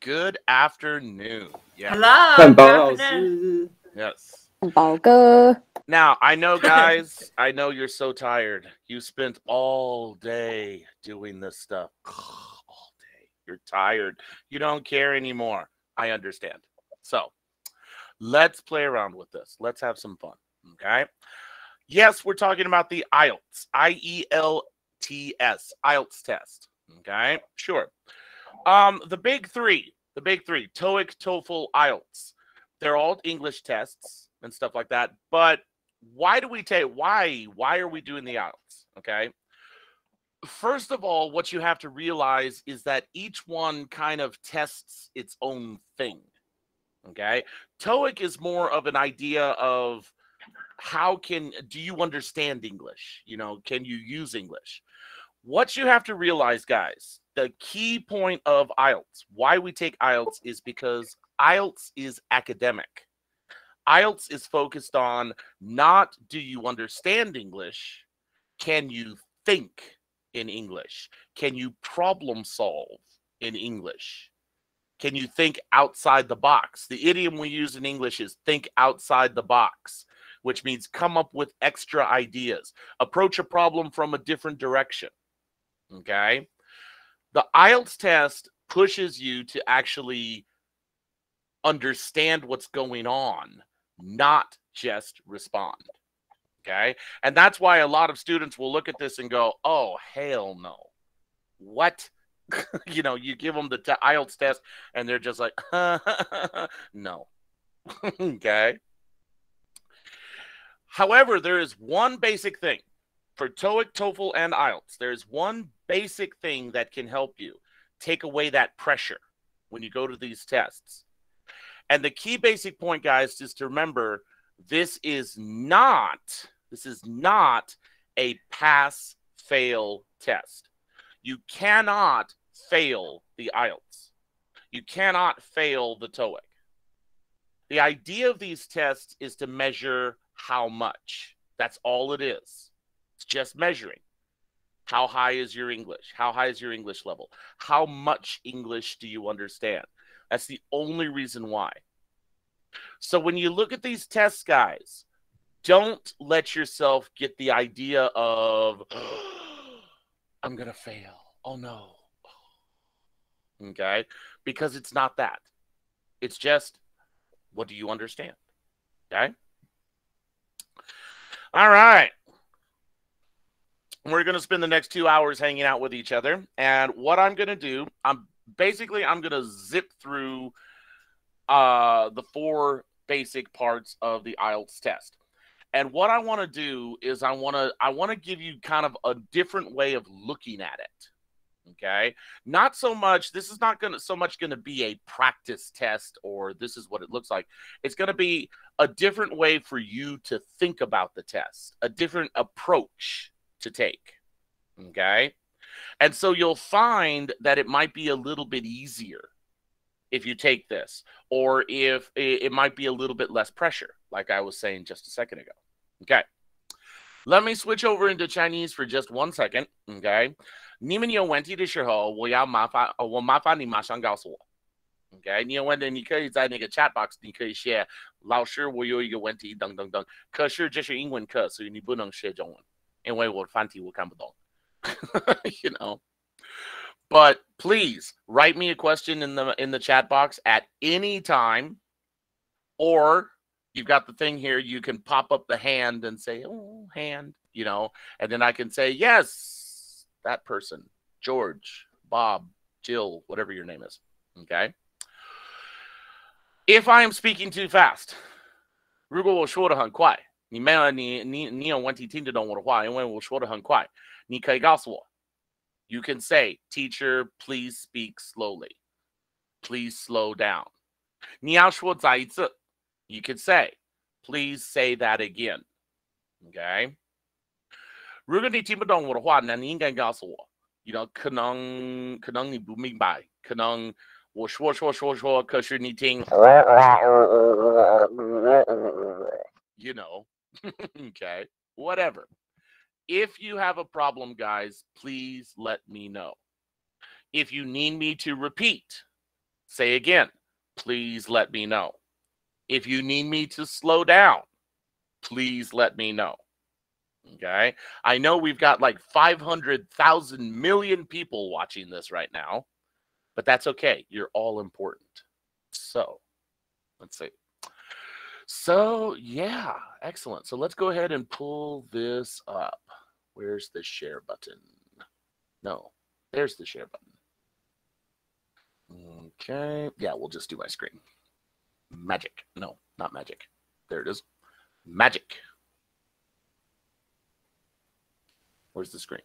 Good afternoon. Yes. Hello. 汉堡 good 老 afternoon. 师， Yes. 宝哥， Now, I know, guys, I know you're so tired. You spent all day doing this stuff. All day. You're tired. You don't care anymore. I understand. So, let's play around with this. Let's have some fun. Okay? Yes, we're talking about the IELTS. IELTS. IELTS test. Okay? Sure. The big three, TOEIC, TOEFL, IELTS. They're all English tests and stuff like that. But why do we take, why are we doing the IELTS? Okay. First of all, what you have to realize is that each one kind of tests its own thing. Okay. TOEIC is more of an idea of do you understand English? You know, can you use English? What you have to realize, guys, the key point of IELTS, why we take IELTS, is because IELTS is academic. IELTS is focused on not do you understand English, can you think in English? Can you problem solve in English? Can you think outside the box? The idiom we use in English is think outside the box, which means come up with extra ideas, approach a problem from a different direction. Okay? The IELTS test pushes you to actually understand what's going on, not just respond. Okay? And that's why a lot of students will look at this and go, oh, hell no. What? You know, you give them the IELTS test and they're just like, no. Okay? However, there is one basic thing. For TOEIC, TOEFL, and IELTS, there's one basic thing that can help you take away that pressure when you go to these tests. And the key basic point, guys, is to remember this is not a pass-fail test. You cannot fail the IELTS. You cannot fail the TOEIC. The idea of these tests is to measure how much. That's all it is. It's just measuring. How high is your English? How high is your English level? How much English do you understand? That's the only reason why. So when you look at these tests, guys, don't let yourself get the idea of, I'm going to fail. Oh, no. Okay? Because it's not that. It's just, what do you understand? Okay? All right. We're going to spend the next 2 hours hanging out with each other. And what I'm going to do, I'm going to zip through the 4 basic parts of the IELTS test. And what I want to do is I want to give you kind of a different way of looking at it. Okay? Not so much, this is not going to be a practice test or this is what it looks like. It's going to be a different way for you to think about the test, a different approach to take. Okay? And so you'll find that it might be a little bit easier if you take this, or if it might be a little bit less pressure, like I was saying just a second ago. Okay. Let me switch over into Chinese for just 1 second. Okay. 你们有问题的时候，我麻烦你马上告诉我。Okay， 你有问题，你可以在那个 chat box， 你可以写老师，我有一个问题，等等等。可是这是英文课，所以你不能写中文，因为我繁体我看不懂。You know. But please write me a question in the chat box at any time, or you've got the thing here. You can pop up the hand and say, "Oh, hand," you know, and then I can say, "Yes, that person, George, Bob, Jill, whatever your name is." Okay. If I am speaking too fast, 如果我说得很快，你有问题听得懂我的话，因为我说得很快，你可以告诉我。You can say, teacher, please speak slowly. Please slow down. 你要说再一次 You can say, please say that again. Okay? 如果你听不懂我的话，那你应该告诉我。You know, 可能你不明白，可能我说，可是你听。You know. Okay? Whatever. If you have a problem, guys, please let me know. If you need me to repeat, Say again, please let me know. If you need me to slow down, please let me know. Okay? I know we've got like 500,000 million people watching this right now, but that's okay. You're all important. So, let's see. So, yeah, excellent. So let's go ahead and pull this up. Where's the share button? No, there's the share button. Okay, yeah, we'll just do my screen. Magic. No, not magic. There it is. Magic. Where's the screen?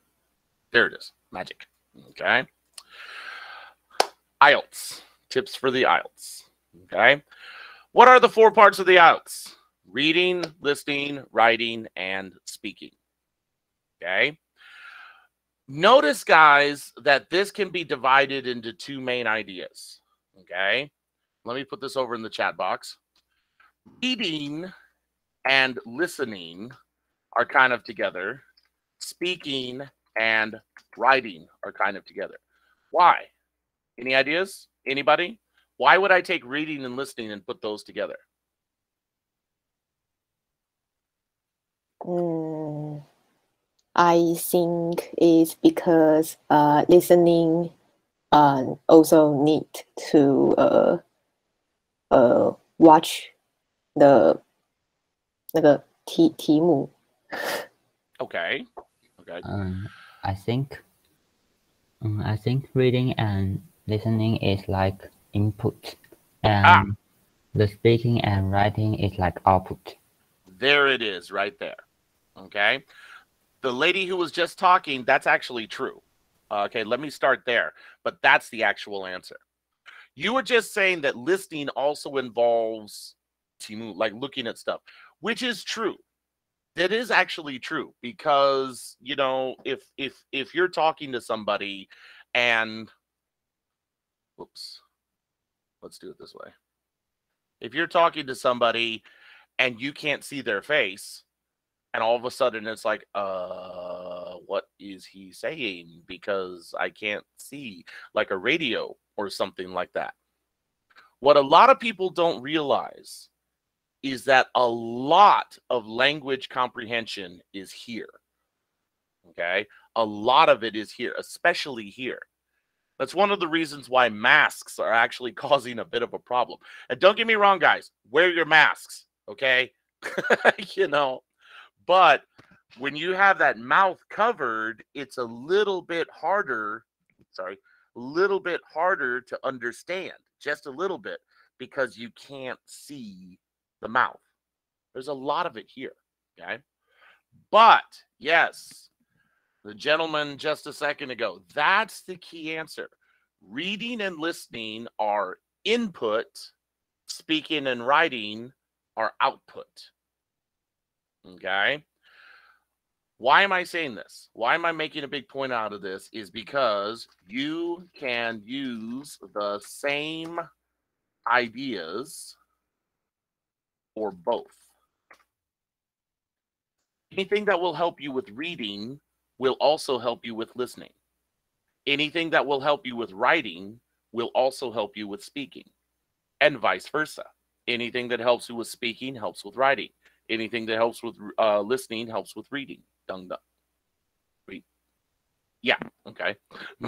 There it is. Magic. Okay. IELTS. Tips for the IELTS. Okay. What are the 4 parts of the IELTS? Reading, listening, writing, and speaking. Okay. Notice, guys, that this can be divided into 2 main ideas. Okay. Let me put this over in the chat box. Reading and listening are kind of together. Speaking and writing are kind of together. Why? Any ideas? Anybody? Why would I take reading and listening and put those together? I think it's because listening also need to watch the 那个题目。 Okay. Okay. I think reading and listening is like input, and the speaking and writing is like output. There it is, right there. Okay. The lady who was just talking, that's actually true. Okay, let me start there. But that's the actual answer. You were just saying that listening also involves like looking at stuff, which is true. That is actually true, because, you know, if you're talking to somebody and, whoops, let's do it this way. If you're talking to somebody and you can't see their face, and all of a sudden it's like, what is he saying? Because I can't see, like a radio or something like that. What a lot of people don't realize is that a lot of language comprehension is here. Okay? A lot of it is here, especially here. That's one of the reasons why masks are actually causing a bit of a problem. And don't get me wrong, guys, wear your masks, okay? You know, but when you have that mouth covered, it's a little bit harder, a little bit harder to understand, just a little bit, because you can't see the mouth. There's a lot of it here, okay? But, yes, the gentleman just a second ago, that's the key answer. Reading and listening are input, speaking and writing are output, okay? Why am I saying this? Why am I making a big point out of this? Is because you can use the same ideas for both. Anything that will help you with reading will also help you with listening. Anything that will help you with writing will also help you with speaking, and vice versa. Anything that helps you with speaking helps with writing. Anything that helps with listening helps with reading. Dung dung. Read. Yeah. Okay.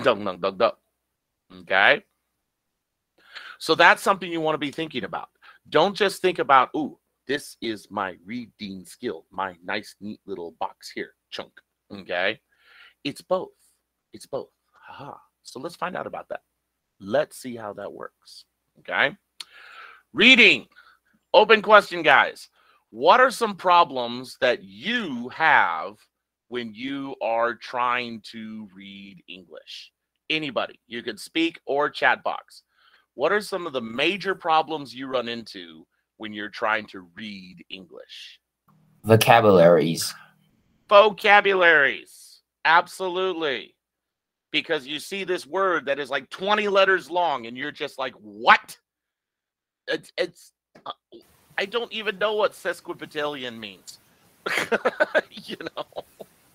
Dung dung dung dung. Okay. So that's something you want to be thinking about. Don't just think about, ooh, this is my reading skill, my nice, neat little box here, chunk. Okay. It's both. It's both. Haha. So let's find out about that. Let's see how that works. Okay. Reading. Open question, guys. What are some problems that you have when you are trying to read English? Anybody. You could speak or chat box. What are some of the major problems you run into when you're trying to read English? Vocabularies. Vocabularies. Absolutely. Because you see this word that is like 20 letters long and you're just like, what? It's I don't even know what sesquipedalian means. You know,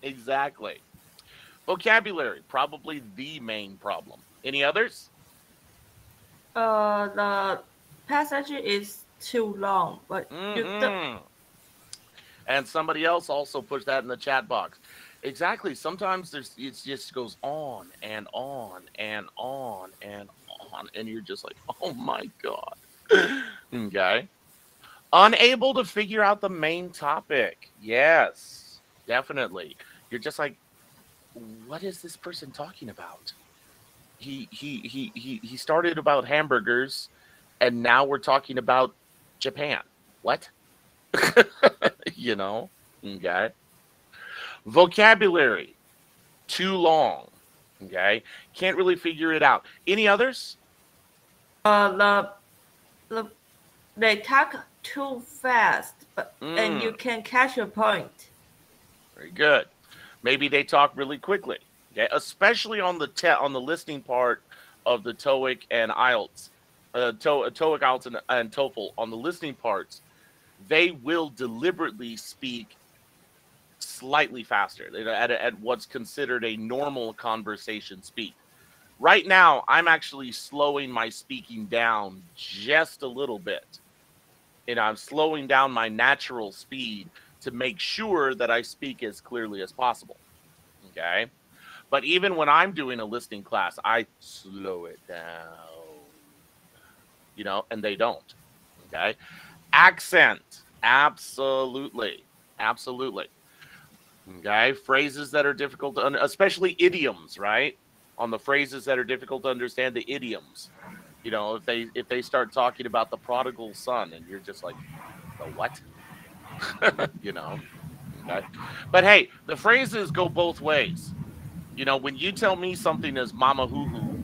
exactly. Vocabulary, probably the main problem. Any others? The passage is too long, but you don't. And somebody else also puts that in the chat box. Exactly. Sometimes it just goes on and on and on and on, and you're just like, oh my God. Okay. Unable to figure out the main topic. Yes, definitely. You're just like, what is this person talking about? He started about hamburgers, and now we're talking about Japan. What? You know? Okay. Vocabulary, too long. Okay. Can't really figure it out. Any others? They talk too fast, but and you can catch a point. Very good. Maybe they talk really quickly. Okay, especially on the listening part of the TOEIC and IELTS, TOEIC, IELTS, and TOEFL. On the listening parts, they will deliberately speak slightly faster at what's considered a normal conversation speed. Right now, I'm actually slowing my speaking down just a little bit. I'm slowing down my natural speed to make sure that I speak as clearly as possible. Okay. But even when I'm doing a listening class, I slow it down, and they don't. Okay. Accent. Absolutely. Absolutely. Okay. Phrases that are difficult to especially idioms, right? On the phrases that are difficult to understand, the idioms. If they start talking about the prodigal son and you're just like, the what? Okay. But hey, the phrases go both ways. When you tell me something is mama hoo hoo,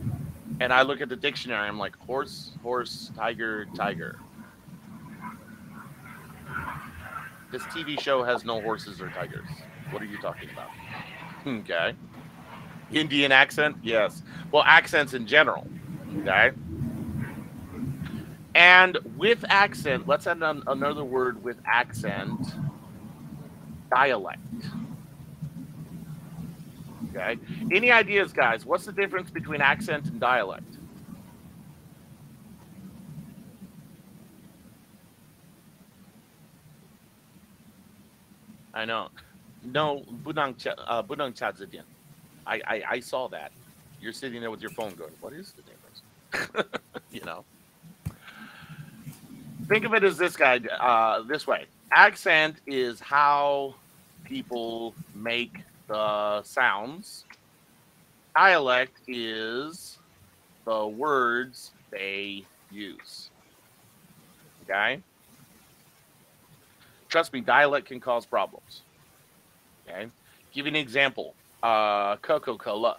and I look at the dictionary, I'm like, horse, horse, tiger, tiger. This TV show has no horses or tigers. What are you talking about? Okay. Indian accent? Yes. Well, accents in general. Okay. And with accent, let's add another word with accent. Dialect. Okay. Any ideas, guys? What's the difference between accent and dialect? I know. No, I saw that. You're sitting there with your phone going, what is the difference? Think of it as this way. Accent is how people make the sounds. Dialect is the words they use. Okay? Trust me, dialect can cause problems. Okay? Give you an example. Coca-Cola.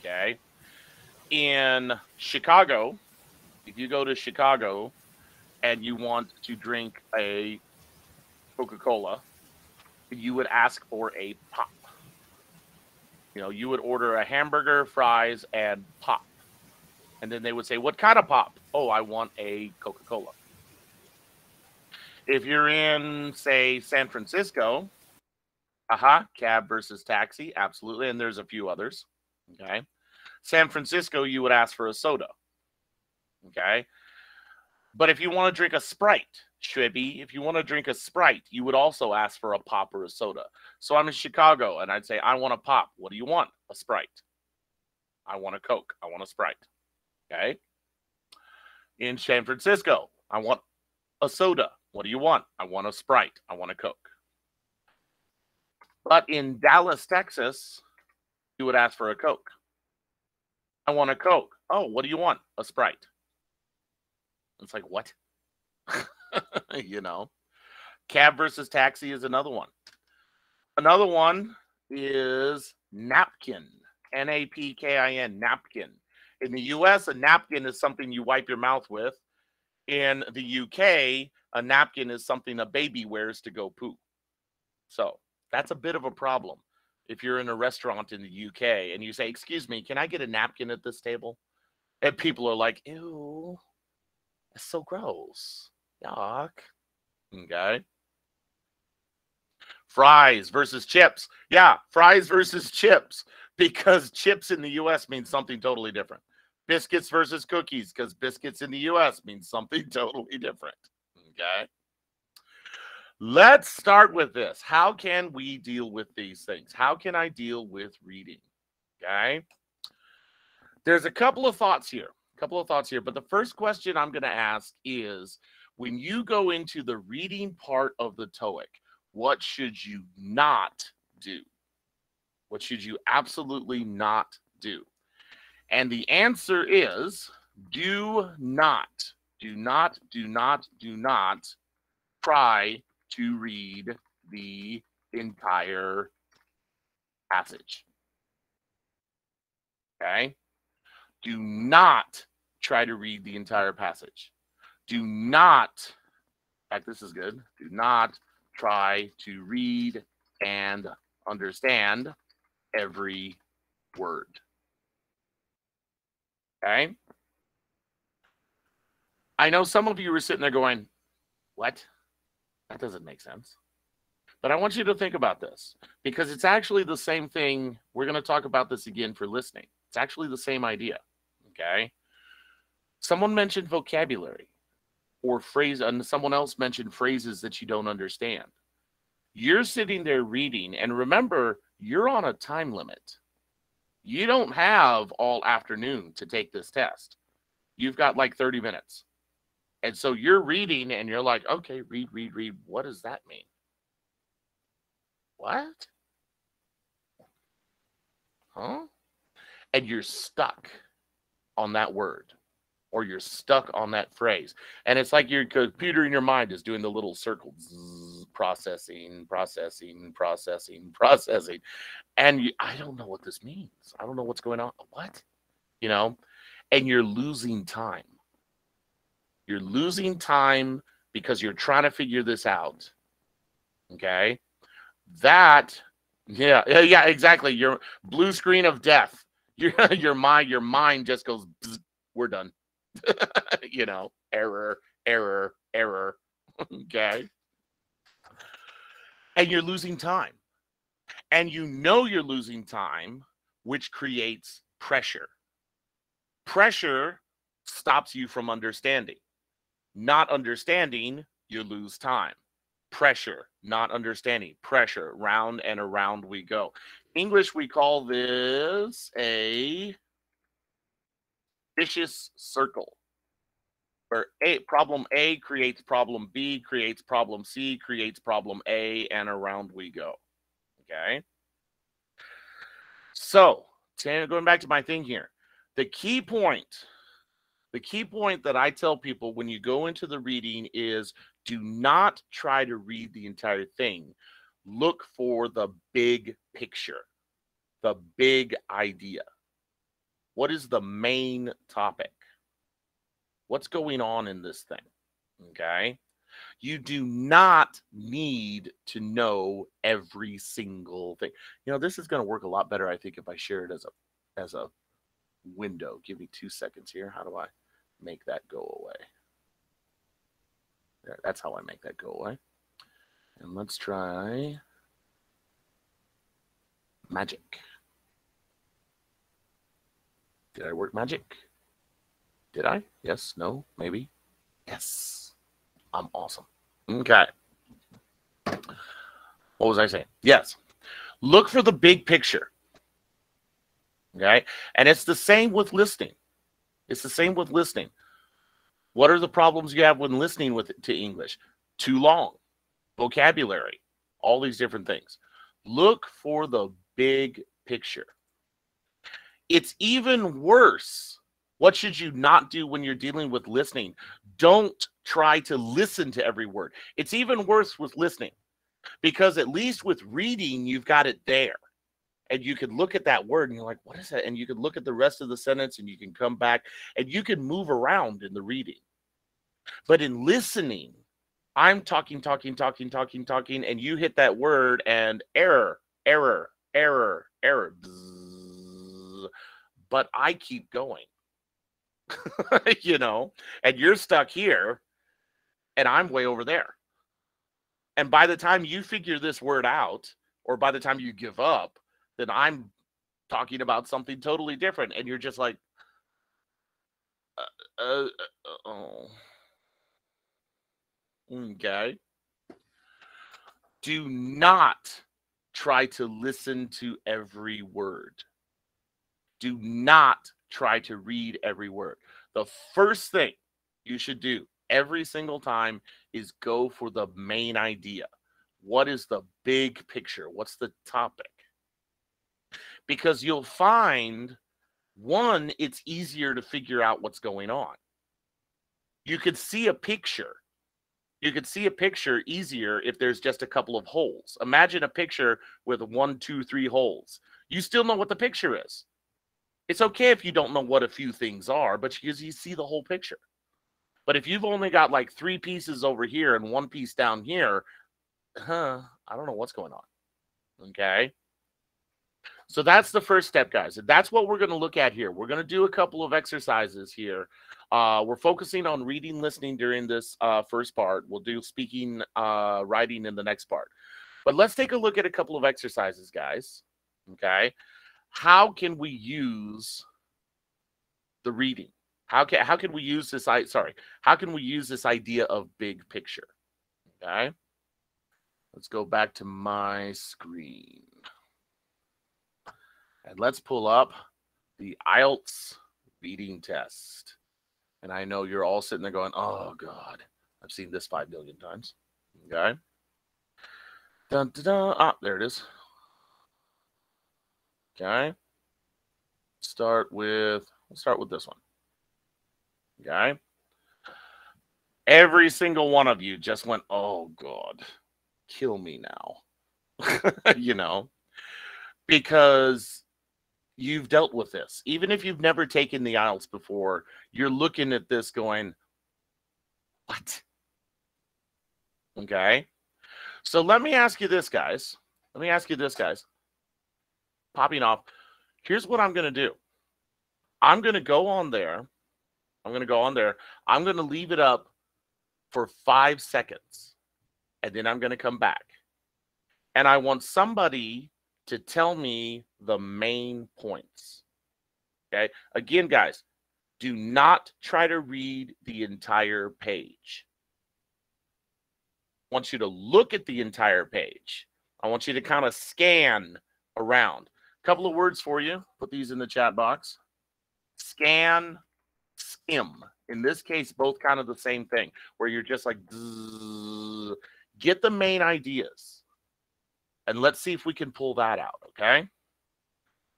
Okay? In Chicago, if you go to Chicago and you want to drink a Coca-Cola, you would ask for a pop. You would order a hamburger, fries, and pop. And then they would say, what kind of pop? Oh, I want a Coca-Cola. If you're in, say, San Francisco, cab versus taxi, absolutely. And there's a few others. Okay. San Francisco, you would ask for a soda. Okay. But if you want to drink a Sprite, if you want to drink a Sprite, you would also ask for a pop or a soda. So I'm in Chicago, and I'd say, I want a pop. What do you want? A Sprite. I want a Coke. I want a Sprite. Okay. In San Francisco, I want a soda. What do you want? I want a Sprite. I want a Coke. But in Dallas, Texas, you would ask for a Coke. I want a Coke. Oh, what do you want? A Sprite. It's like, what? Cab versus taxi is another one. Another one is napkin. Napkin, napkin. In the US, a napkin is something you wipe your mouth with. In the UK, a napkin is something a baby wears to go poo. So that's a bit of a problem. If you're in a restaurant in the UK and you say, excuse me, can I get a napkin at this table? And people are like, ew, that's so gross. Yuck. Okay. Fries versus chips. Yeah, fries versus chips. Because chips in the US means something totally different. biscuits versus cookies, because biscuits in the US means something totally different. Okay. Let's start with this. How can we deal with these things? How can I deal with reading? Okay. There's a couple of thoughts here. But the first question I'm going to ask is, when you go into the reading part of the TOEIC, what should you not do? What should you absolutely not do? And the answer is, do not try to read the entire passage. Okay? Do not try to read the entire passage. Do not, in fact, this is good. Do not try to read and understand every word. Okay? I know some of you are sitting there going, what? That doesn't make sense. But I want you to think about this, because it's actually the same thing. We're going to talk about this again for listening. It's actually the same idea. Okay? Someone mentioned vocabulary or phrase, and someone else mentioned phrases that you don't understand. You're sitting there reading, and remember, you're on a time limit. You don't have all afternoon to take this test. You've got like 30 minutes. And so you're reading, and you're like, okay, read. What does that mean? What? Huh? And you're stuck on that word, or you're stuck on that phrase. And it's like your computer in your mind is doing the little circle, zzz, processing. And I don't know what this means. I don't know what's going on. What? You know? And you're losing time. You're losing time because you're trying to figure this out. Okay? That, yeah, exactly. Your blue screen of death. Your mind just goes, bzz, we're done. You know, error. Okay. And you're losing time. And you know you're losing time, which creates pressure. Pressure stops you from understanding. Not understanding, you lose time. Pressure, not understanding. Pressure, round and around we go. English, we call this a vicious circle, where problem A creates problem B, creates problem C, creates problem A, and around we go. Okay? So, going back to my thing here, the key point that I tell people when you go into the reading is, do not try to read the entire thing. Look for the big picture, the big idea. What is the main topic? What's going on in this thing? Okay? You do not need to know every single thing. You know, this is going to work a lot better, I think, if I share it as a window. Give me 2 seconds here. How do I make that go away? There, that's how I make that go away. And let's try magic. Did I work magic? Did I? Yes, no, maybe. Yes. I'm awesome. Okay. What was I saying? Yes. Look for the big picture. Okay? And it's the same with listening. It's the same with listening. What are the problems you have when listening to English? Too long. Vocabulary. All these different things. Look for the big picture. It's even worse. What should you not do when you're dealing with listening? Don't try to listen to every word. It's even worse with listening, because at least with reading, you've got it there. And you can look at that word and you're like, what is that? And you can look at the rest of the sentence and you can come back and you can move around in the reading. But in listening, I'm talking, and you hit that word and error. Bzzz. But I keep going. You know, and you're stuck here and I'm way over there. And by the time you figure this word out, or by the time you give up, then I'm talking about something totally different. And you're just like, Oh. Okay. Do not try to listen to every word. Do not try to read every word. The first thing you should do every single time is go for the main idea. What is the big picture? What's the topic? Because you'll find, one, it's easier to figure out what's going on. You could see a picture. You could see a picture easier if there's just a couple of holes. Imagine a picture with 1, 2, 3 holes. You still know what the picture is. It's okay if you don't know what a few things are, but you see the whole picture. But if you've only got like 3 pieces over here and 1 piece down here, I don't know what's going on. Okay. So that's the first step, guys. And that's what we're going to look at here. We're going to do a couple of exercises here. We're focusing on reading, listening during this first part. We'll do speaking, writing in the next part. But let's take a look at a couple of exercises, guys. Okay. How can we use the reading? How can we use this? How can we use this idea of big picture? Okay. Let's go back to my screen. And let's pull up the IELTS reading test. And I know you're all sitting there going, oh, God, I've seen this 5 million times. Okay. Dun, dun, dun. Ah, there it is. Okay. We'll start with this one. Okay. Every single one of you just went, oh, God, kill me now. You know, because you've dealt with this. Even if you've never taken the IELTS before, you're looking at this going, what? Okay. So let me ask you this, guys. Popping off. Here's what I'm going to do. I'm going to go on there. I'm going to leave it up for 5 seconds. And then I'm going to come back. And I want somebody to tell me the main points. Okay. Again, guys, do not try to read the entire page. I want you to look at the entire page. I want you to kind of scan around. A couple of words for you. Put these in the chat box. Scan, skim. In this case, both kind of the same thing, where you're just like, zzz, get the main ideas. And let's see if we can pull that out, okay?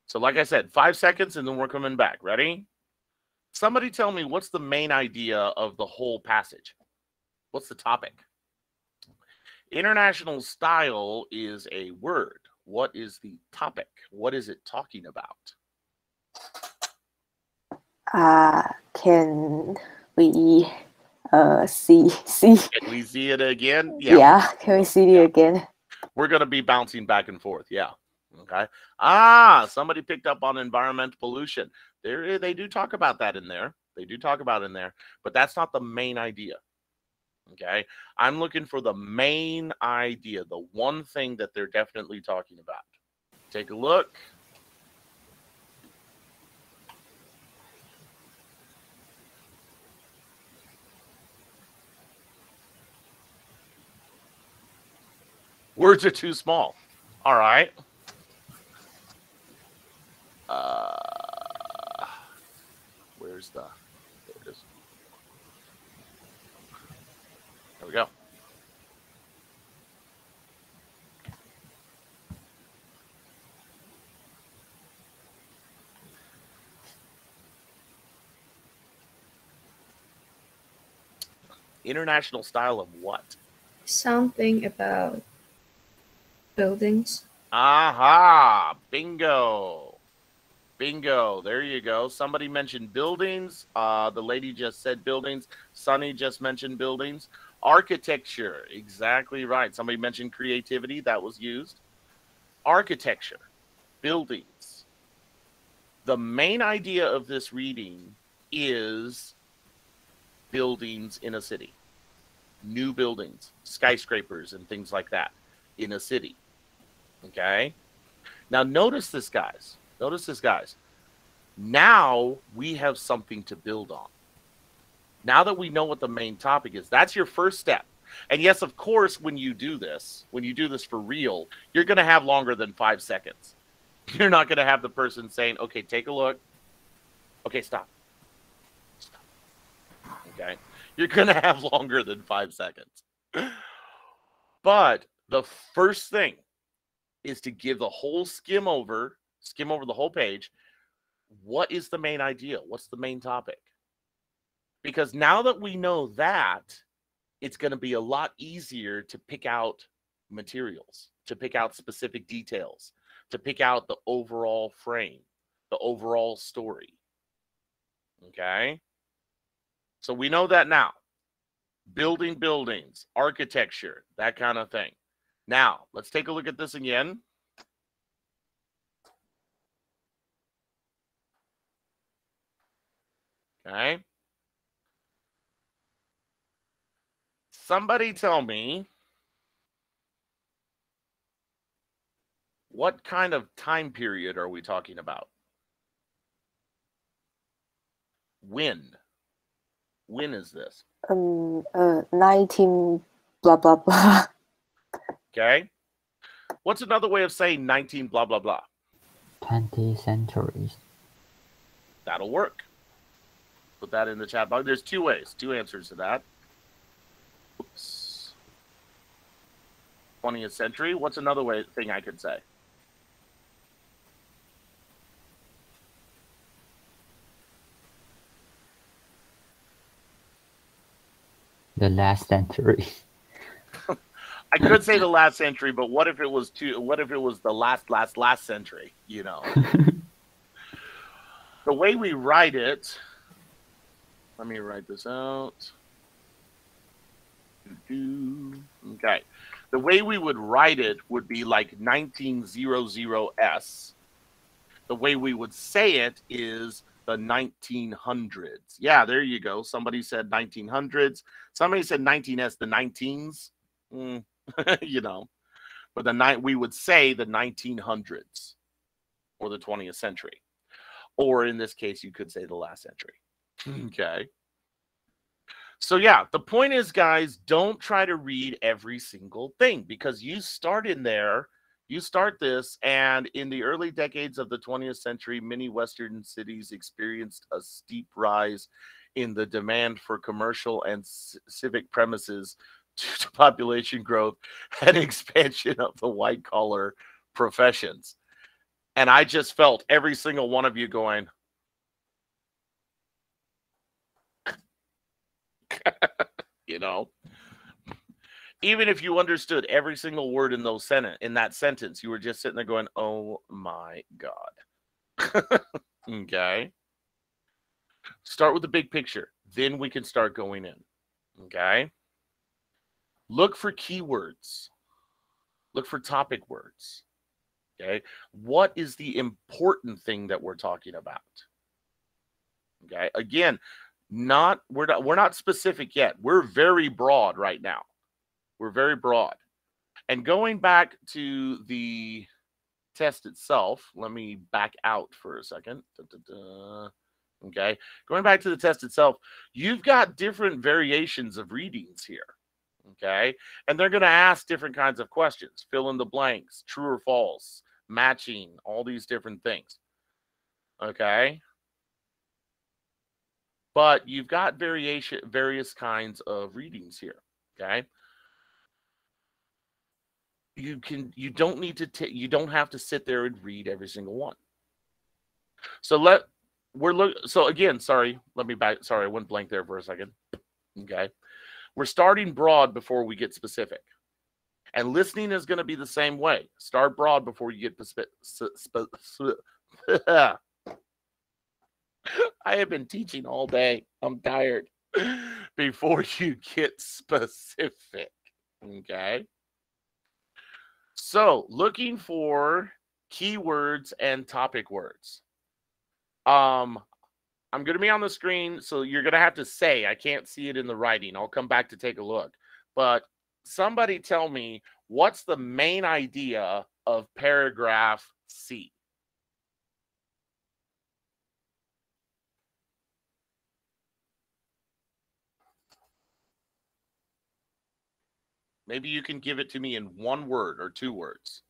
So like I said, 5 seconds, and then we're coming back. Ready? Somebody tell me, what's the main idea of the whole passage? What's the topic? International style is a word. What is the topic? What is it talking about? Can we see? Can we see it again? Yeah, can we see it again? We're going to be bouncing back and forth. Yeah. Okay. Somebody picked up on environmental pollution. They do talk about that in there. But that's not the main idea. Okay. I'm looking for the main idea, the one thing that they're definitely talking about. Take a look. Words are too small. All right. Where's the... There it is. There we go. International style of what? Something about buildings. Aha! Bingo! Bingo. There you go. Somebody mentioned buildings. The lady just said buildings. Sunny just mentioned buildings. Architecture. Exactly right. Somebody mentioned creativity. That was used. Architecture. Buildings. The main idea of this reading is buildings in a city. New buildings, skyscrapers, and things like that in a city. Okay? Now, notice this, guys. Now we have something to build on. Now that we know what the main topic is, that's your first step. And yes, of course, when you do this for real, you're going to have longer than 5 seconds. You're not going to have the person saying, okay, take a look. Okay, stop. Stop. Okay. You're going to have longer than 5 seconds. But the first thing is to give the whole skim over the whole page. What is the main idea? What's the main topic? Because now that we know that, it's going to be a lot easier to pick out materials, to pick out specific details, to pick out the overall frame, the overall story. Okay? So we know that now. Building buildings, architecture, that kind of thing. Now, let's take a look at this again. Okay. Somebody tell me, what kind of time period are we talking about? When? When is this? 19 blah blah blah. Okay. What's another way of saying 19 blah blah blah? 20 centuries. That'll work. Put that in the chat box. There's two ways, two answers to that. Oops. 20th century. What's another thing I could say? The last century. I could say the last century, but what if it was the last century, you know? The way we write it, let me write this out. Okay. The way we would write it would be like 1900s. The way we would say it is the 1900s. Yeah, there you go. Somebody said 1900s. Somebody said 19s, the 19s. You know, but we would say the 1900s or the 20th century, or in this case, you could say the last century. Okay. So yeah, the point is, guys, don't try to read every single thing, because you start in there, you start this, and in the early decades of the 20th century, many Western cities experienced a steep rise in the demand for commercial and civic premises due to population growth and expansion of the white-collar professions. And I just felt every single one of you going, you know, even if you understood every single word in that sentence, you were just sitting there going, oh my God. Okay. Start with the big picture. Then we can start going in. Okay. Look for keywords. Look for topic words. Okay. What is the important thing that we're talking about? Okay. Again, we're not specific yet. We're very broad right now. We're very broad. And going back to the test itself, let me back out for a second. Okay. Going back to the test itself, you've got different variations of readings here. Okay. And they're going to ask different kinds of questions. Fill in the blanks, true or false, matching, all these different things. Okay. But you've got various kinds of readings here. Okay. You don't have to sit there and read every single one. So again, sorry, I went blank there for a second. Okay. We're starting broad before we get specific. And listening is going to be the same way. Start broad before you get I have been teaching all day. I'm tired. Before you get specific. Okay. So, looking for keywords and topic words. I'm going to be on the screen, so you're going to have to say. I can't see it in the writing. I'll come back to take a look. But somebody tell me, what's the main idea of paragraph C? Maybe you can give it to me in one word or two words.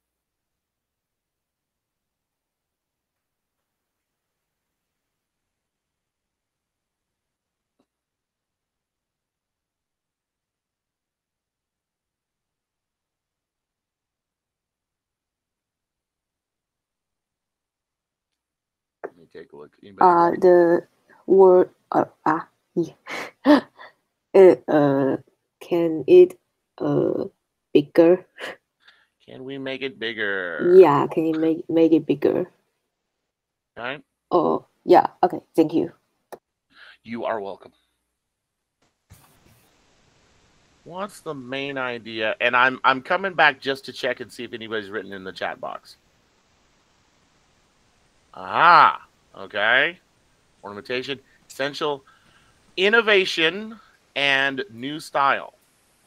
Let me take a look. Anybody? The word yeah. Can it bigger? Can we make it bigger? Yeah, can you make it bigger? Okay. Oh, yeah. Okay, thank you. You are welcome. What's the main idea? And I'm coming back just to check and see if anybody's written in the chat box. Aha. Okay. Ornamentation, essential, innovation, and new style.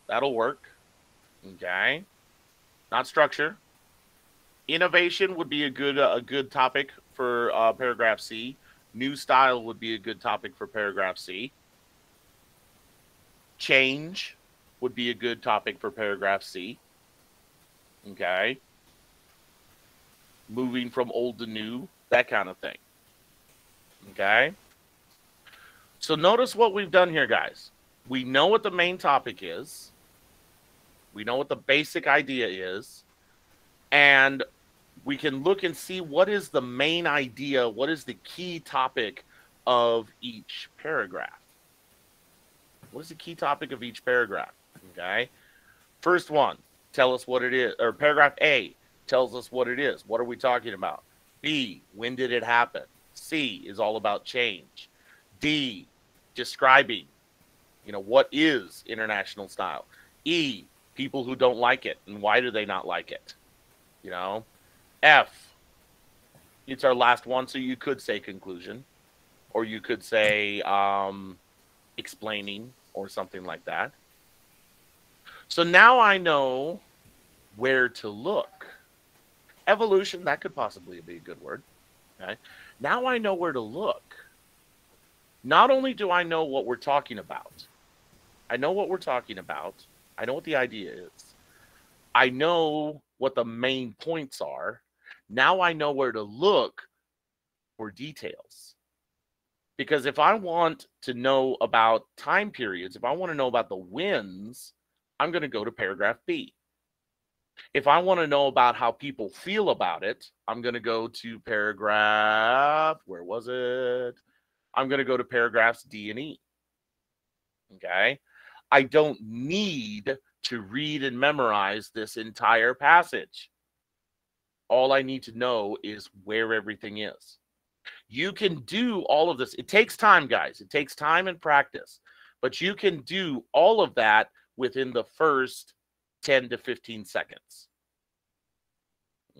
That'll work. Okay. Not structure. Innovation would be a good topic for paragraph C. New style would be a good topic for paragraph C. Change would be a good topic for paragraph C. Okay. Moving from old to new, that kind of thing. Okay. So notice what we've done here, guys. We know what the main topic is. We know what the basic idea is. And we can look and see what is the main idea, what is the key topic of each paragraph. What is the key topic of each paragraph? Okay. First one, tell us what it is. Or paragraph A tells us what it is. What are we talking about? B, when did it happen? C is all about change. D, describing, what is international style. E, people who don't like it and why do they not like it? F, it's our last one, so you could say conclusion, or you could say explaining or something like that. So now I know where to look. Evolution, that could possibly be a good word. Okay. Now I know where to look. Not only do I know what we're talking about, I know what we're talking about. I know what the idea is. I know what the main points are. Now I know where to look for details. Because if I want to know about time periods, if I want to know about the wins, I'm going to go to paragraph B. If I want to know about how people feel about it, I'm going to go to paragraph, where was it? I'm going to go to paragraphs D and E. Okay? I don't need to read and memorize this entire passage. All I need to know is where everything is. You can do all of this. It takes time, guys. It takes time and practice. But you can do all of that within the first 10 to 15 seconds.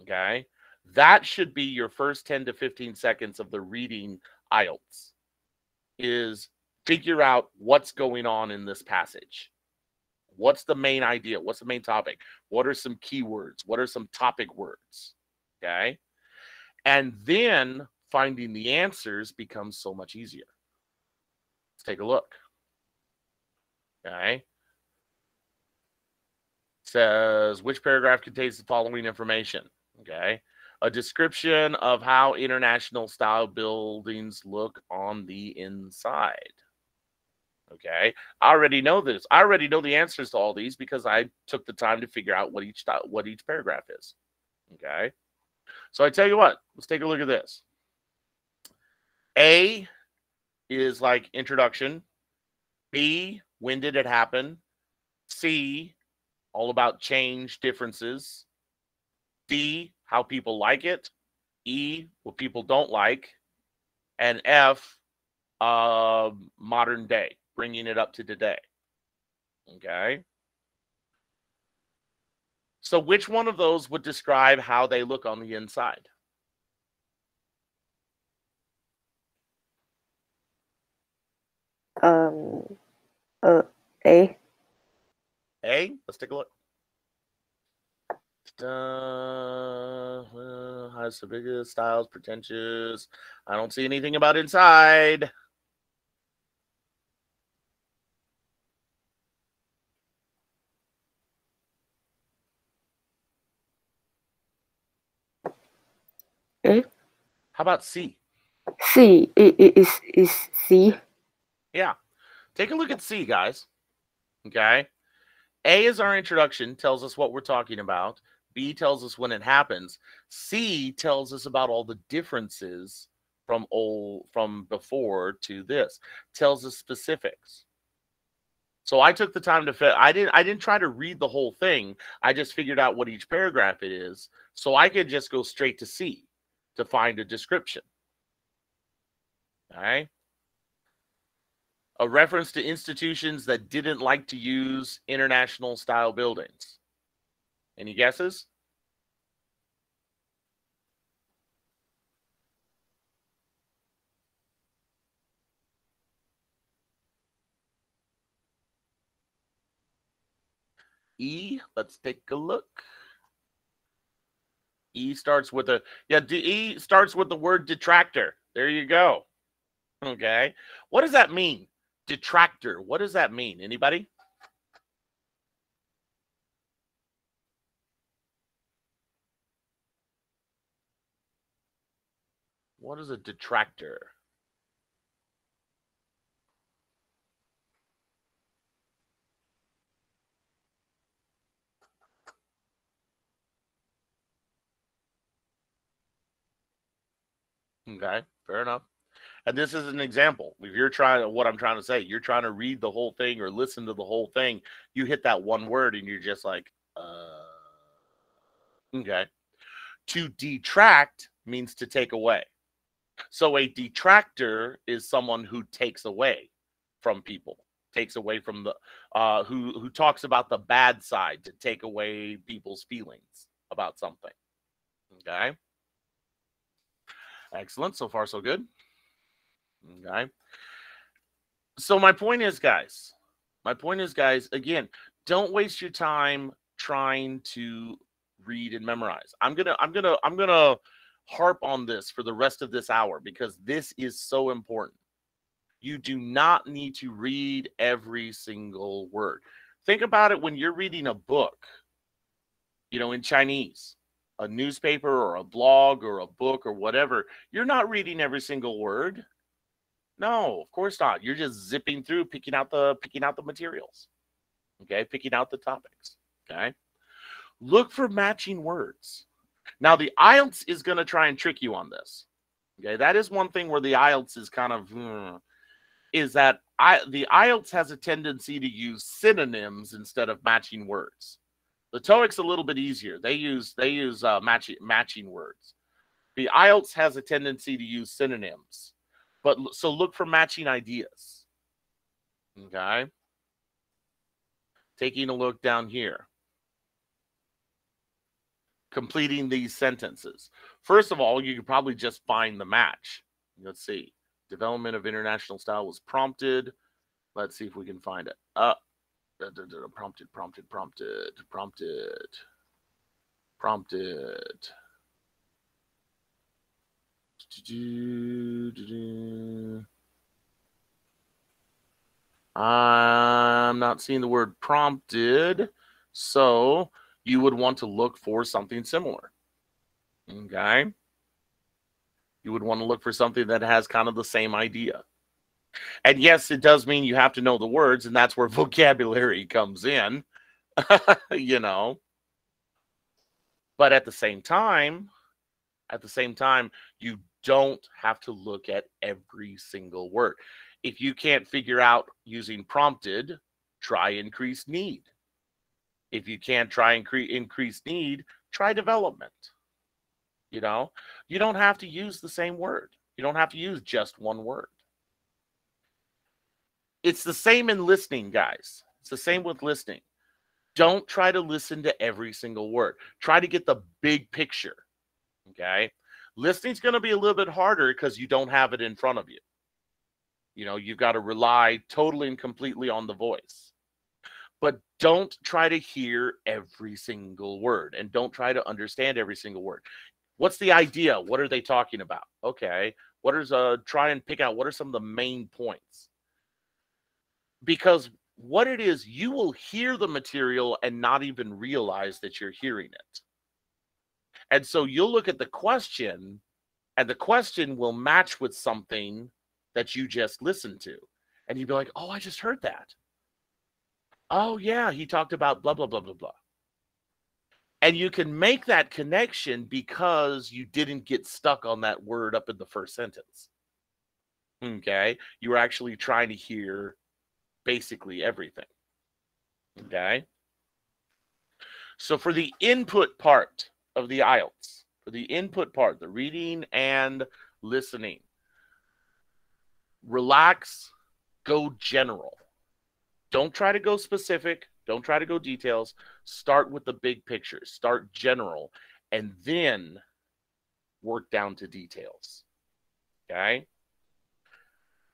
Okay? That should be your first 10 to 15 seconds of the reading IELTS, is figure out what's going on in this passage. What's the main idea? What's the main topic? What are some keywords? What are some topic words? Okay? And then finding the answers becomes so much easier. Let's take a look. Okay? It says, which paragraph contains the following information? Okay? A description of how international style buildings look on the inside. Okay, I already know this. I already know the answers to all these because I took the time to figure out what each paragraph is. Okay, so I tell you what, let's take a look at this. A is like introduction. B, when did it happen? C, all about change, differences. D, how people like it. E, what people don't like. And F, modern day, bringing it up to today. Okay. So which one of those would describe how they look on the inside? A. A? Let's take a look. Has the biggest styles, pretentious. I don't see anything about inside. Eh? How about C? C is C. Yeah. Take a look at C, guys. Okay. A is our introduction, tells us what we're talking about. B tells us when it happens. C tells us about all the differences from before to this. Tells us specifics. So I took the time to I didn't try to read the whole thing. I just figured out what each paragraph it is, so I could just go straight to C to find a description. All right. A reference to institutions that didn't like to use international style buildings. Any guesses? E, let's take a look. E starts with a, E starts with the word detractor. There you go. Okay. What does that mean? Detractor. What does that mean? Anybody? What is a detractor? Okay, fair enough. And this is an example. If you're trying, what I'm trying to say, you're trying to read the whole thing or listen to the whole thing, you hit that one word and you're just like, okay. To detract means to take away. So a detractor is someone who takes away from people, takes away from the, who talks about the bad side, to take away people's feelings about something. Okay. Excellent. So far, so good. Okay. So my point is, guys, again, don't waste your time trying to read and memorize. I'm gonna harp on this for the rest of this hour because this is so important. You do not need to read every single word. Think about it when you're reading a book, you know, in Chinese, a newspaper or a blog or a book or whatever. You're not reading every single word. No, of course not. You're just zipping through, picking out the materials. Okay, picking out the topics. Okay. Look for matching words. Now, the IELTS is going to try and trick you on this. Okay, that is one thing where the IELTS is kind of, is that the IELTS has a tendency to use synonyms instead of matching words. The TOEIC's a little bit easier. They use matching words. The IELTS has a tendency to use synonyms. But so look for matching ideas. Okay. Taking a look down here. Completing these sentences. First of all, you could probably just find the match. Let's see. Development of international style was prompted. Let's see if we can find it. Prompted. I'm not seeing the word prompted, so you would want to look for something similar. Okay? You would want to look for something that has kind of the same idea. And yes, it does mean you have to know the words, and that's where vocabulary comes in, you know. But at the same time, you don't have to look at every single word. If you can't figure out using prompted, try increased need. If you can't try increased need, try development. You know, you don't have to use the same word. You don't have to use just one word. It's the same in listening, guys. It's the same with listening. Don't try to listen to every single word. Try to get the big picture. Okay? Listening's going to be a little bit harder because you don't have it in front of you. You know, you've got to rely totally and completely on the voice. But don't try to hear every single word and don't try to understand every single word. What's the idea? What are they talking about? Okay. Try and pick out what are some of the main points. Because what it is, you will hear the material and not even realize that you're hearing it. And so you'll look at the question And the question will match with something that you just listened to. And you'd be like, oh, I just heard that. Oh, yeah, he talked about blah, blah, blah, blah, blah. And you can make that connection because you didn't get stuck on that word up in the first sentence. Okay? You were actually trying to hear basically everything. Okay? So for the input part of the IELTS, for the input part, the reading and listening, relax, go general. Don't try to go specific. Don't try to go details. Start with the big picture. Start general, and then work down to details. Okay?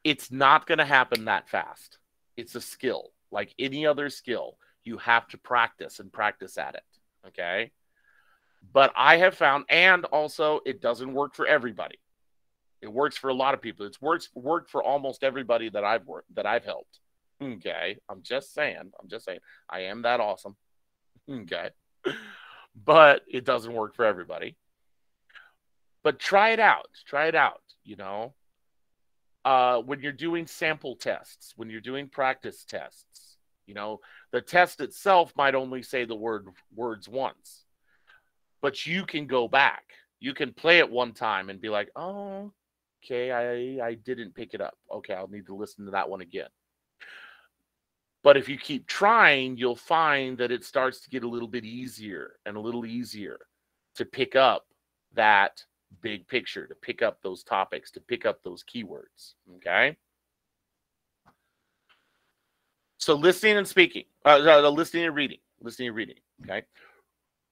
It's not going to happen that fast. It's a skill. Like any other skill, you have to practice and practice at it. Okay? But I have found, and also it doesn't work for everybody. It works for a lot of people. It's worked for almost everybody that I've helped. Okay, I'm just saying. I am that awesome. Okay, but it doesn't work for everybody. But try it out. Try it out. You know, when you're doing sample tests, when you're doing practice tests, you know, the test itself might only say the words once, but you can go back. You can play it one time and be like, oh, okay, I didn't pick it up. Okay, I'll need to listen to that one again. But if you keep trying, you'll find that it starts to get a little bit easier and a little easier to pick up that big picture, to pick up those topics, to pick up those keywords. Okay? So listening and speaking, listening and reading. Okay?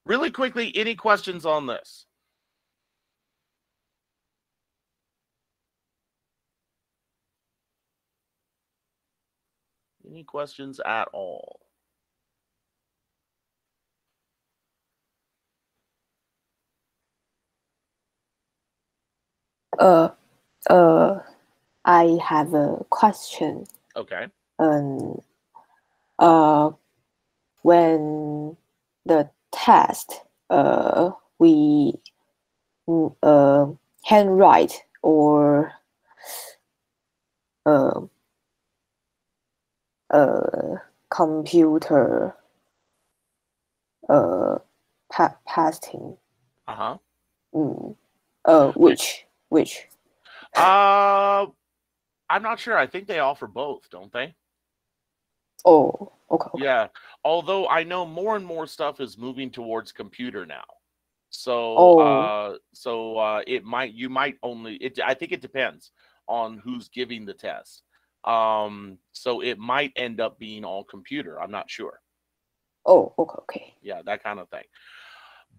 Really quickly, any questions on this? Any questions at all? I have a question. Okay. When the test, we handwrite or computer pasting. Which? I'm not sure. I think they offer both, don't they? Oh, okay. Yeah. Although I know more and more stuff is moving towards computer now. So you might only I think it depends on who's giving the test. So it might end up being all computer. I'm not sure. Oh, okay. Yeah, that kind of thing.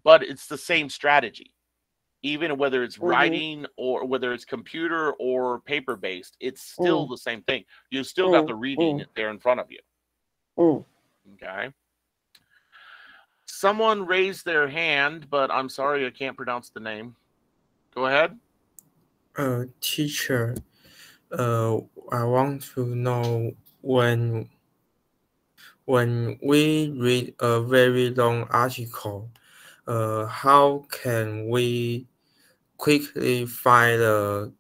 But it's the same strategy. Even whether it's writing or whether it's computer or paper based, it's still the same thing. You still got the reading there in front of you. Okay. Someone raised their hand, but I'm sorry, I can't pronounce the name. Go ahead. Teacher, I want to know when we read a very long article, how can we quickly find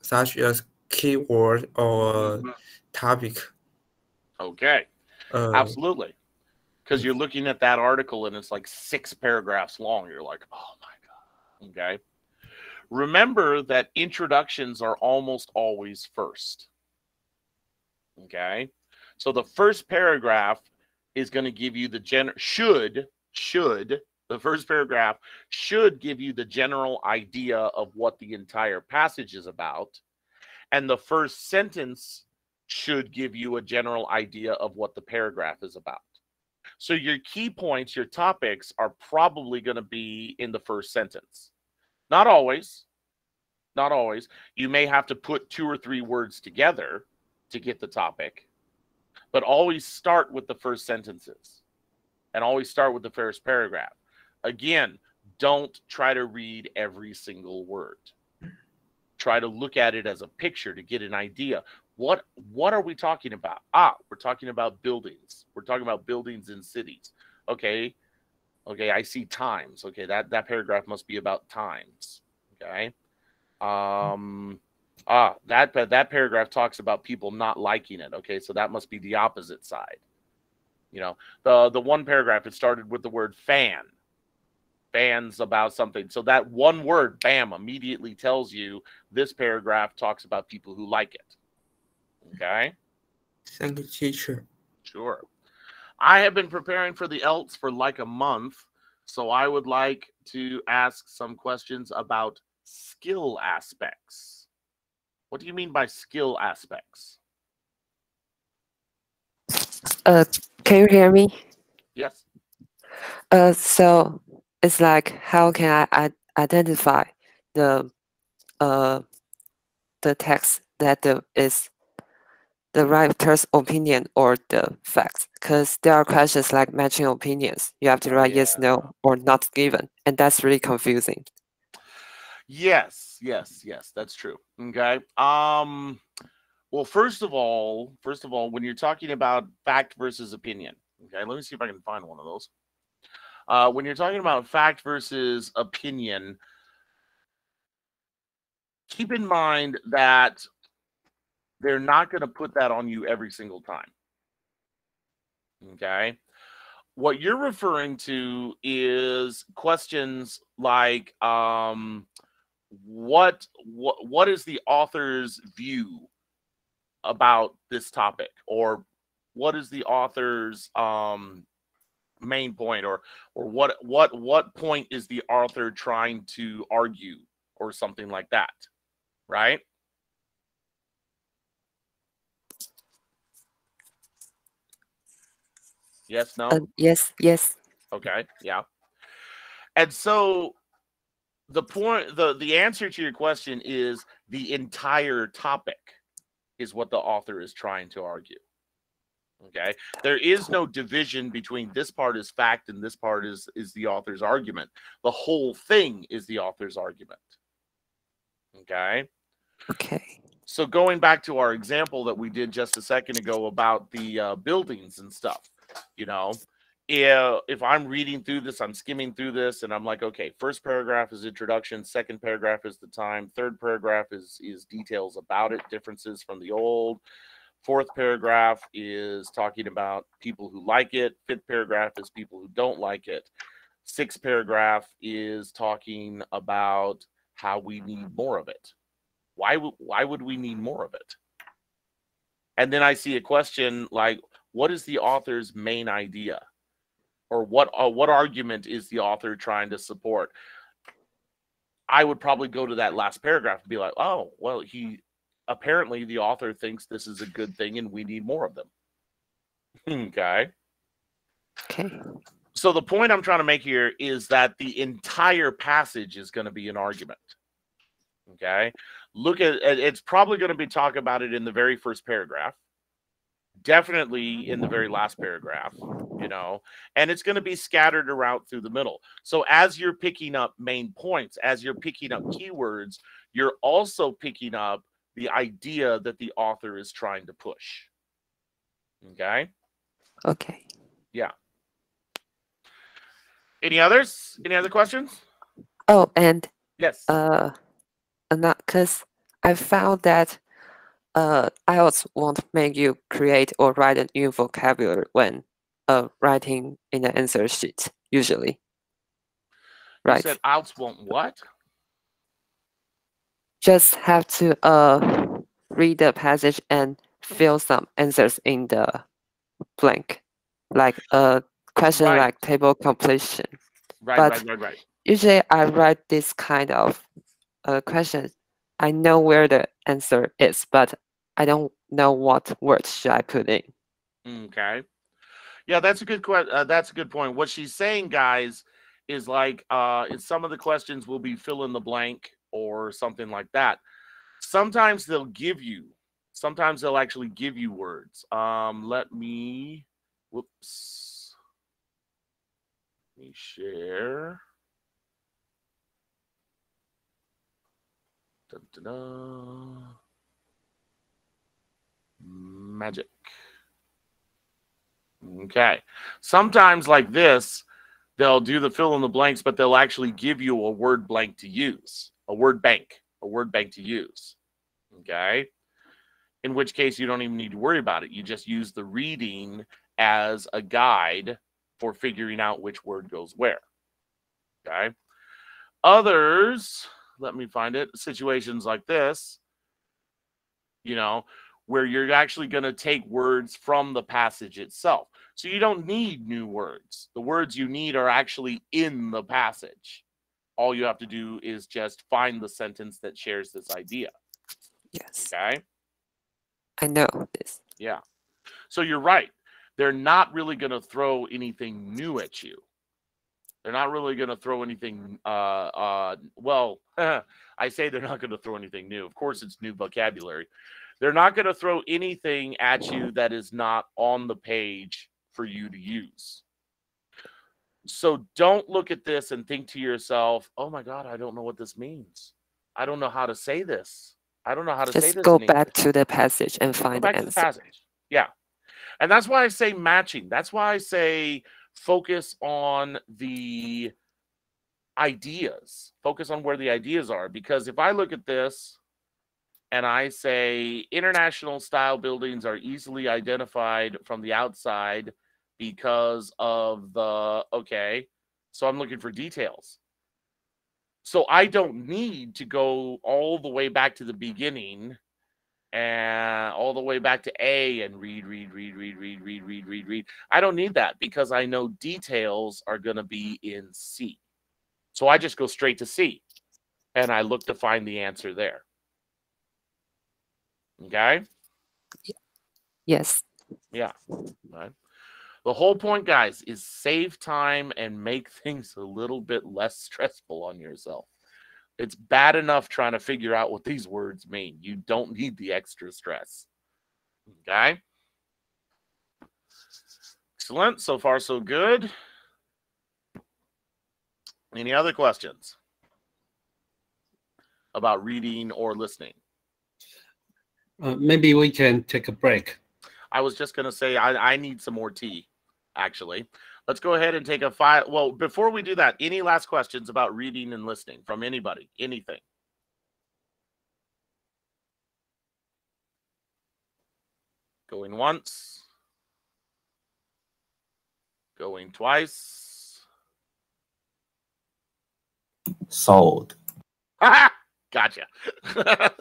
such as keyword or topic? Okay, absolutely. Because you're looking at that article and it's like 6 paragraphs long. You're like, oh my God. Okay. Remember that introductions are almost always first. Okay. So the first paragraph is going to give you the the first paragraph should give you the general idea of what the entire passage is about. And the first sentence should give you a general idea of what the paragraph is about. So your key points, your topics are probably going to be in the first sentence. Not always. Not always. You may have to put 2 or 3 words together to get the topic. But always start with the first sentences. And always start with the first paragraph. Again, don't try to read every single word. Try to look at it as a picture to get an idea. What are we talking about? We're talking about buildings. We're talking about buildings in cities. Okay, I see times. Okay, that paragraph must be about times. Okay. That paragraph talks about people not liking it. Okay, so that must be the opposite side. You know, the one paragraph, it started with the word fan. Fans about something. So that one word, bam, immediately tells you this paragraph talks about people who like it. Okay? Thank you, teacher. Sure. I have been preparing for the IELTS for like a month, so I would like to ask some questions about skill aspects. What do you mean by skill aspects? Can you hear me? Yes. So it's like, how can I identify the text that is the writer's opinion or the facts? Because there are questions like matching opinions. You have to write yes, no, or not given, and that's really confusing. Yes, that's true. Okay. Well, first of all, when you're talking about fact versus opinion, okay, let me see if I can find one of those. When you're talking about fact versus opinion, keep in mind that they're not going to put that on you every single time. Okay. What you're referring to is questions like, what is the author's view about this topic, or what is the author's main point, or what point is the author trying to argue, or something like that, right? Yes, no? Yes. Okay, yeah. And so the point, the answer to your question is the entire topic is what the author is trying to argue. Okay, there is no division between this part is fact and this part is the author's argument. The whole thing is the author's argument. Okay. So going back to our example that we did just a second ago about the buildings and stuff, you know, if I'm reading through this, I'm skimming through this, and I'm like, okay, first paragraph is introduction, second paragraph is the time, third paragraph is details about it, differences from the old, fourth paragraph is talking about people who like it, fifth paragraph is people who don't like it, sixth paragraph is talking about how we need more of it. Why would we need more of it? And then I see a question like, what is the author's main idea? Or what argument is the author trying to support? I would probably go to that last paragraph and be like, oh, well, apparently the author thinks this is a good thing and we need more of them. Okay. So the point I'm trying to make here is that the entire passage is going to be an argument. Okay. Look at it's probably going to be talking about it in the very first paragraph. Definitely in the very last paragraph, you know, and it's going to be scattered around through the middle. So as you're picking up main points, as you're picking up keywords, you're also picking up the idea that the author is trying to push. Okay. Okay. Yeah. Any others? Any other questions? Oh, and yes. Not because I found that IELTS won't make you create or write a new vocabulary when writing in the answer sheet, usually. Right. You said IELTS won't what? Just have to read the passage and fill some answers in the blank, like a question like table completion. Right. Usually I write this kind of question. I know where the answer is, but I don't know what words should I put in. Okay. Yeah, that's a good that's a good point. What she's saying, guys, is like some of the questions will be fill in the blank or something like that. Sometimes they'll actually give you words. Let me share. Magic. Okay. Sometimes like this, they'll do the fill in the blanks, but they'll actually give you a word blank to use. a word bank to use. Okay. In which case you don't even need to worry about it. You just use the reading as a guide for figuring out which word goes where. Okay. Others, let me find it, situations like this, you know, where you're actually going to take words from the passage itself. So you don't need new words. The words you need are actually in the passage. All you have to do is just find the sentence that shares this idea. Yes. Okay. I know this. Yeah. So you're right. They're not really going to throw anything new at you. They're not really going to throw anything. Well, I say they're not going to throw anything new. Of course, it's new vocabulary. They're not going to throw anything at you that is not on the page for you to use. So don't look at this and think to yourself, oh my God, I don't know what this means. I don't know how to say this. I don't know how to say this. Just go back to the passage and find the answer. To the passage. Yeah. And that's why I say matching. That's why I say focus on the ideas. Focus on where the ideas are. Because if I look at this and I say international style buildings are easily identified from the outside because of the, okay, so I'm looking for details. So I don't need to go all the way back to the beginning and all the way back to A and read. I don't need that because I know details are going to be in C. So I just go straight to C and I look to find the answer there. Okay? Yes. Yeah. Right. The whole point, guys, is save time and make things a little bit less stressful on yourself. It's bad enough trying to figure out what these words mean. You don't need the extra stress. Okay? Excellent. So far, so good. Any other questions about reading or listening? Maybe we can take a break. I was just going to say I need some more tea, actually. Let's go ahead and take a 5. Well, before we do that, any last questions about reading and listening from anybody? Anything? Going once. Going twice. Sold. Gotcha.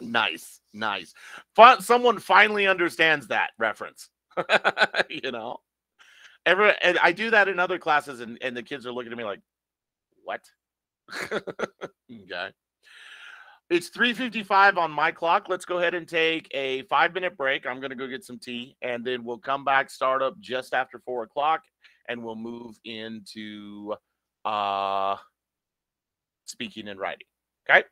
Nice. Nice. But someone finally understands that reference. You know? And I do that in other classes, and the kids are looking at me like, what? Okay. It's 3:55 on my clock. Let's go ahead and take a 5-minute break. I'm going to go get some tea, and then we'll come back, start up just after 4 o'clock, and we'll move into speaking and writing. Okay?